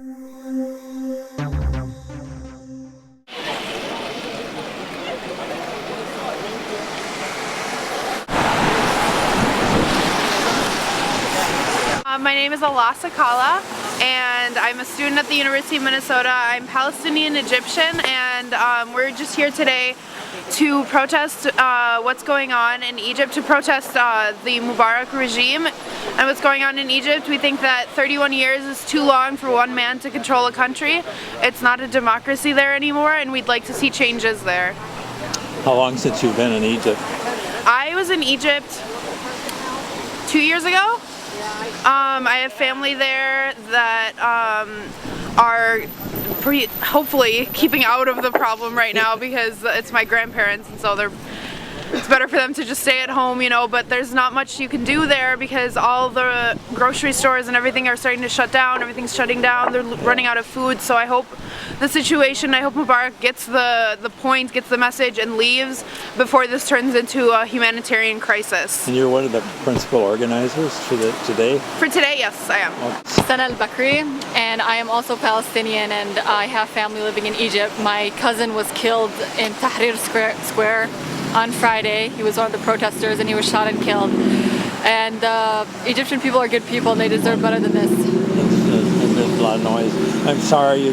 My name is Alasa Kala, and I'm a student at the University of Minnesota. I'm Palestinian Egyptian, and we're just here today to protest what's going on in Egypt, to protest the Mubarak regime and what's going on in Egypt. We think that 31 years is too long for one man to control a country. It's not a democracy there anymore, and we'd like to see changes there. How long since you've been in Egypt? I was in Egypt 2 years ago. I have family there that are hopefully keeping out of the problem right now because it's my grandparents, and so it's better for them to just stay at home, you know, but there's not much you can do there because all the grocery stores and everything are starting to shut down. Everything's shutting down. They're running out of food, so I hope Mubarak gets the point, gets the message, and leaves before this turns into a humanitarian crisis. And you're one of the principal organizers for today? For today, yes, I am. Sana al-Bakri, and I am also Palestinian, and I have family living in Egypt. My cousin was killed in Tahrir Square on Friday. He was one of the protesters, and he was shot and killed. And Egyptian people are good people, and they deserve better than this. There's a lot of noise. I'm sorry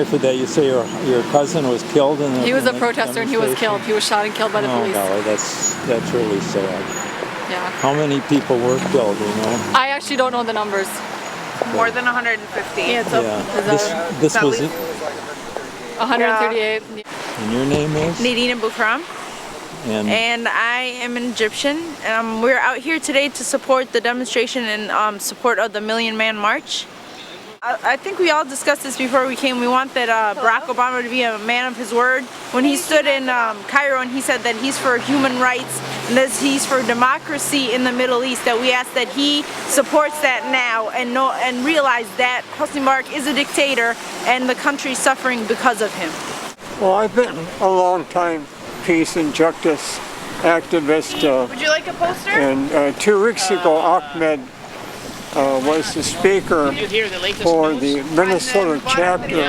for that. You say your cousin was killed in He was a protester, and he was killed. He was shot and killed by the police. Oh, golly, that's really sad. Yeah. How many people were killed, you know? I actually don't know the numbers. More than 150. Yeah, This was it? 138. And your name is? Nadina Bukram. And I am an Egyptian. We're out here today to support the demonstration in support of the Million Man March. I think we all discussed this before we came. We want that Barack Obama to be a man of his word. When he stood in Cairo and he said that he's for human rights and that he's for democracy in the Middle East, that we ask that he supports that now and realize that Hosni Mubarek is a dictator and the country's suffering because of him. Well, I've been a long time peace and justice activist. Would you like a poster? And 2 weeks ago, Ahmed was the speaker for the Minnesota chapter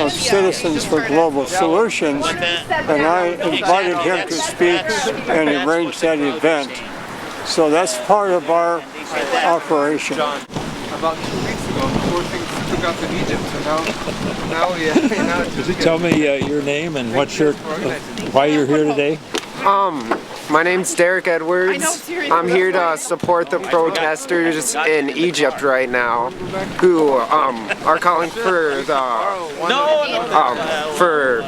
of Citizens for Global Solutions, and I invited him to speak and arrange that event. So that's part of our operation. About 2 weeks ago, before things took off in Egypt, so now Tell me your name and why you're here today. My name's Derek Edwards. I'm here to support the protesters in Egypt right now, who are calling for for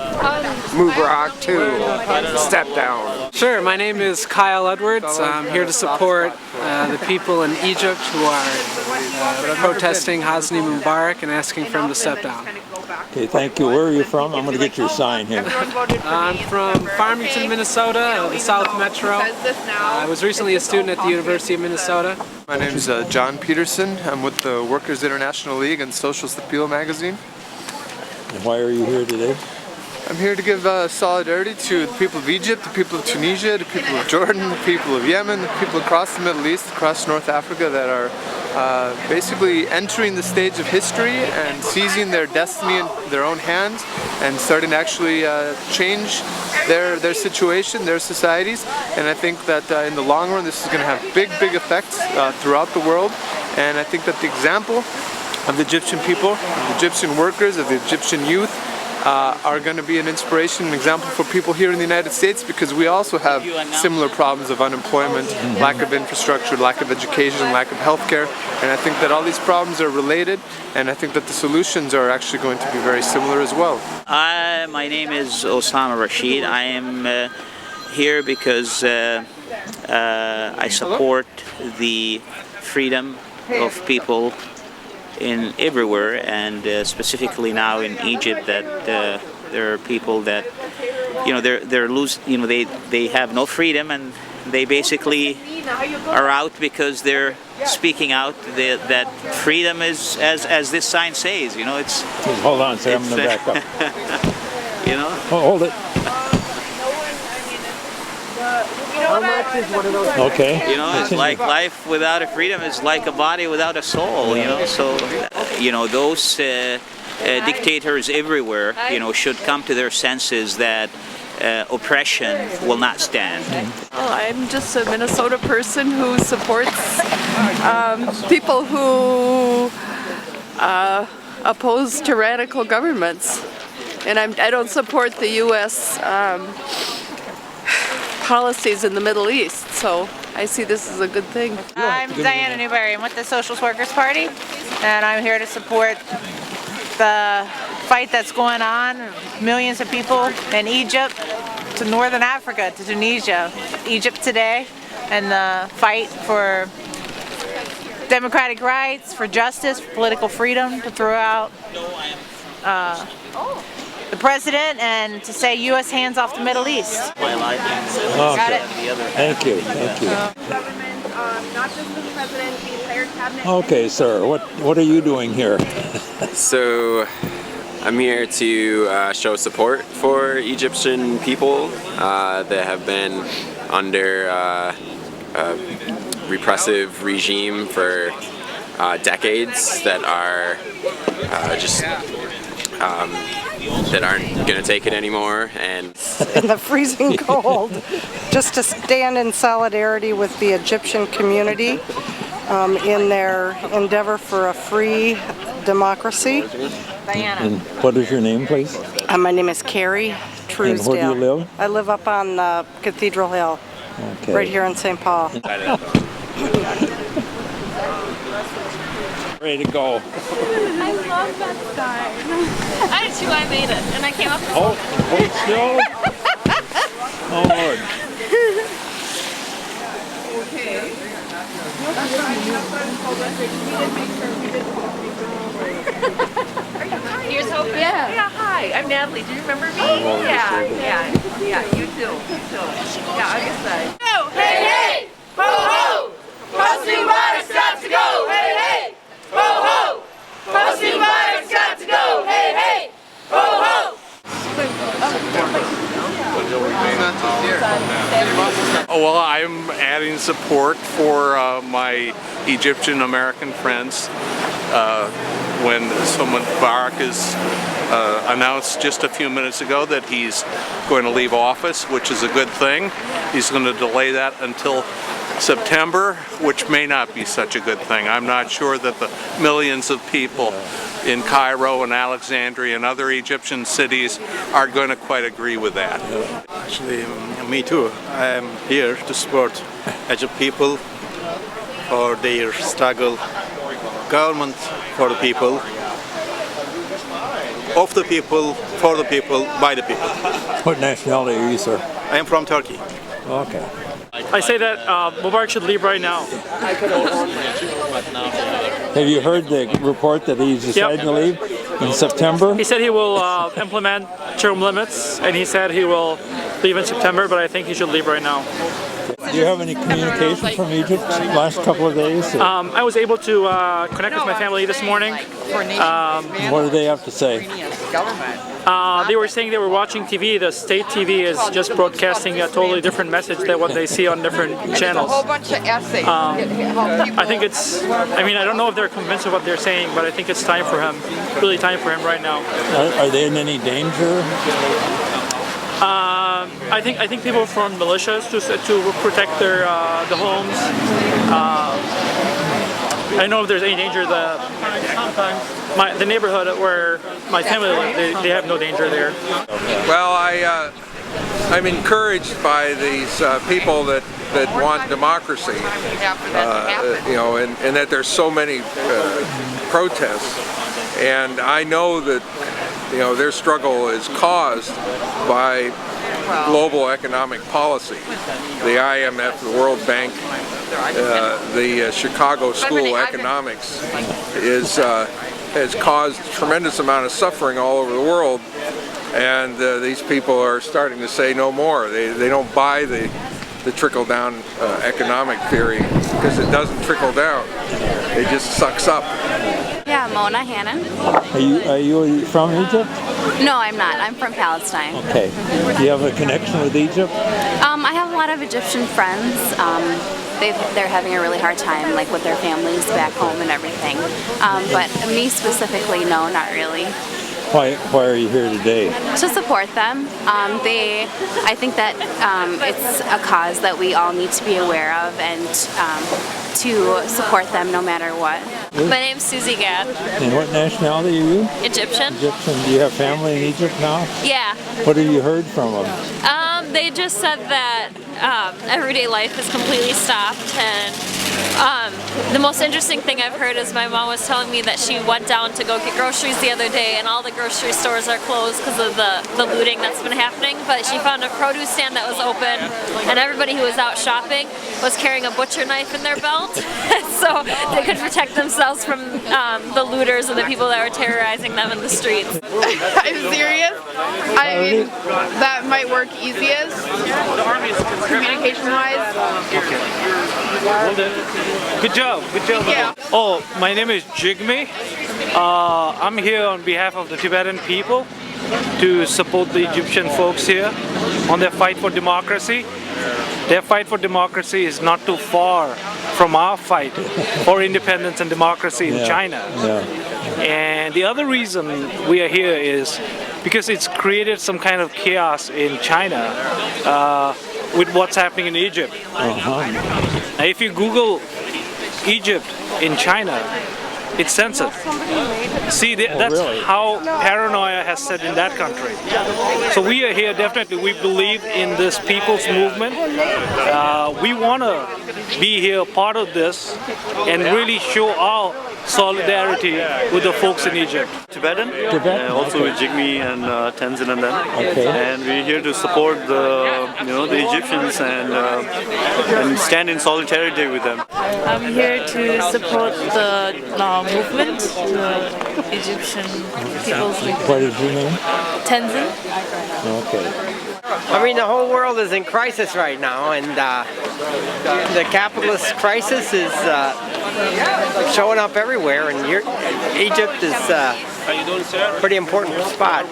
Mubarak to step down. Sure, my name is Kyle Edwards. I'm here to support the people in Egypt who are protesting Hosni Mubarek and asking for him to step down. Okay, thank you. Where are you from? I'm going to get your sign here. I'm from Farmington, Minnesota, the South Metro. I was recently a student at the University of Minnesota. My name is John Peterson. I'm with the Workers International League and Socialist Appeal magazine. And why are you here today? I'm here to give solidarity to the people of Egypt, the people of Tunisia, the people of Jordan, the people of Yemen, the people across the Middle East, across North Africa that are basically entering the stage of history and seizing their destiny in their own hands and starting to actually change their situation, their societies. And I think that in the long run this is going to have big effects throughout the world. And I think that the example of the Egyptian people, of the Egyptian workers, of the Egyptian youth, are going to be an inspiration, an example for people here in the United States, because we also have similar problems of unemployment, lack of infrastructure, lack of education, lack of healthcare, and I think that all these problems are related, and I think that the solutions are actually going to be very similar as well. My name is Osama Rashid. I am here because I support the freedom of people in everywhere, and specifically now in Egypt, that there are people that they have no freedom, and they basically are out because they're speaking out that freedom is as this sign says. It's. Hold on, sir. I'm going to back up. You know. Hold it. Okay. You know, it's like life without a freedom is like a body without a soul. You know, so you know those dictators everywhere, you know, should come to their senses that oppression will not stand. Well, I'm just a Minnesota person who supports people who oppose tyrannical governments, and I don't support the U.S. Policies in the Middle East, so I see this as a good thing. I'm Diana Newberry. I'm with the Socialist Workers Party, and I'm here to support the fight that's going on. Millions of people in Egypt, to Northern Africa, to Tunisia, Egypt today, and the fight for democratic rights, for justice, for political freedom, to throw out the president and to say U.S. hands off the Middle East. Got it? Thank you. Thank you. Government, not just the president, the entire cabinet. Okay, sir. What are you doing here? So I'm here to show support for Egyptian people that have been under a repressive regime for decades that are that aren't going to take it anymore, and in the freezing cold, just to stand in solidarity with the Egyptian community in their endeavor for a free democracy. And what is your name, please? My name is Carrie Truesdale. And where do you live? I live up on Cathedral Hill, Okay. right here in St. Paul. Ready to go. I love that sign. I did too, I made it, and I came up with Hold still. Oh, Lord. Here's hoping. Yeah, hi, I'm Natalie. Do you remember me? Yeah, you too. Yeah, I guess I. Go, hey, hey, ho, ho! Hosni Mubarek's got to go, hey, hey, ho, ho! Hosni Mubarek's got to go, hey, hey, ho, ho! Oh, well, I'm adding support for my Egyptian American friends. When someone Mubarak is announced just a few minutes ago that he's going to leave office, which is a good thing. He's going to delay that until September, which may not be such a good thing. I'm not sure that the millions of people in Cairo and Alexandria and other Egyptian cities are going to quite agree with that. Actually, me too. I am here to support Egypt people for their struggle, government for the people, of the people, for the people, by the people. What nationality are you, sir? I am from Turkey. Okay. I say that Mubarak should leave right now. Have you heard the report that he's decided to leave in September? He said he will implement term limits, and he said he will leave in September, but I think he should leave right now. Do you have any communication from Egypt last couple of days? I was able to connect with my family this morning. What do they have to say? They were saying they were watching TV. The state TV is just broadcasting a totally different message than what they see on different channels. I think it's, I mean, I don't know if they're convinced of what they're saying, but I think it's time for him, really time for him right now. Are they in any danger? I think people formed militias to protect their the homes. I don't know if there's any danger. The neighborhood where my family lives, they have no danger there. Well, I'm encouraged by these people that want democracy, you know, and that there's so many protests, and I know that, you know, their struggle is caused by global economic policy. The IMF, the World Bank, the Chicago School of Economics has caused a tremendous amount of suffering all over the world, and these people are starting to say no more. They don't buy the trickle-down economic theory because it doesn't trickle down. It just sucks up. Yeah, Mona Hannon. Are you from Egypt? No, I'm not. I'm from Palestine. Okay. Do you have a connection with Egypt? I have a lot of Egyptian friends. They're having a really hard time, like with their families back home and everything. But me specifically, no, not really. Why are you here today? To support them. I think that it's a cause that we all need to be aware of and to support them no matter what. My name's Susie Gadd. And what nationality are you? Egyptian. Egyptian. Do you have family in Egypt now? Yeah. What have you heard from them? They just said that everyday life is completely stopped, and the most interesting thing I've heard is my mom was telling me that she went down to go get groceries the other day and all the grocery stores are closed because of the looting that's been happening, but she found a produce stand that was open and everybody who was out shopping was carrying a butcher knife in their belt so they could protect themselves from the looters and the people that were terrorizing them in the streets. I'm serious. I mean, that might work easiest communication-wise. Good job. Yeah. Oh, my name is Jigme. I'm here on behalf of the Tibetan people to support the Egyptian folks here on their fight for democracy. Their fight for democracy is not too far from our fight for independence and democracy in China. And the other reason we are here is because it's created some kind of chaos in China with what's happening in Egypt. Now, if you Google Egypt in China, it's censored. See, that's how paranoia has set in that country. So we are here, definitely, we believe in this people's movement. We want to be here, part of this, and really show our solidarity with the folks in Egypt. Tibetan, also with Jigme and Tenzin and them. Okay. And we're here to support the Egyptians and stand in solidarity with them. I'm here to support the movement, the Egyptian people's movement. What is your name? Tenzin. Okay. I mean, the whole world is in crisis right now, and the capitalist crisis is showing up everywhere, and Egypt is a pretty important spot.